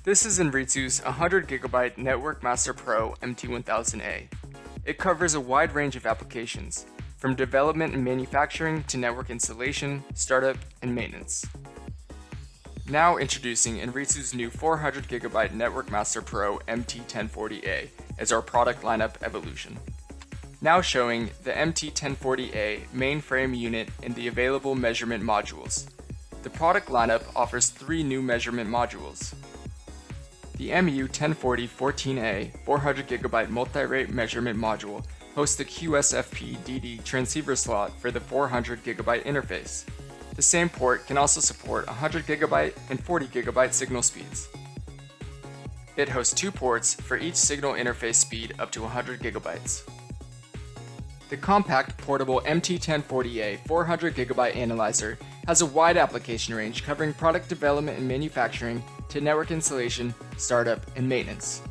This is Enritsu's 100GB Network Master Pro MT1040A. It covers a wide range of applications, from development and manufacturing to network installation, startup, and maintenance. Now introducing Enritsu's new 400GB Network Master Pro MT1040A as our product lineup evolution. Now showing the MT1040A mainframe unit and the available measurement modules. The product lineup offers 3 new measurement modules. The MU1040-14A 400GB multi-rate measurement module hosts the QSFP-DD transceiver slot for the 400GB interface. The same port can also support 100GB and 40GB signal speeds. It hosts 2 ports for each signal interface speed up to 100GB. The compact portable MT1040A 400GB analyzer has a wide application range covering product development and manufacturing to network installation, startup, and maintenance.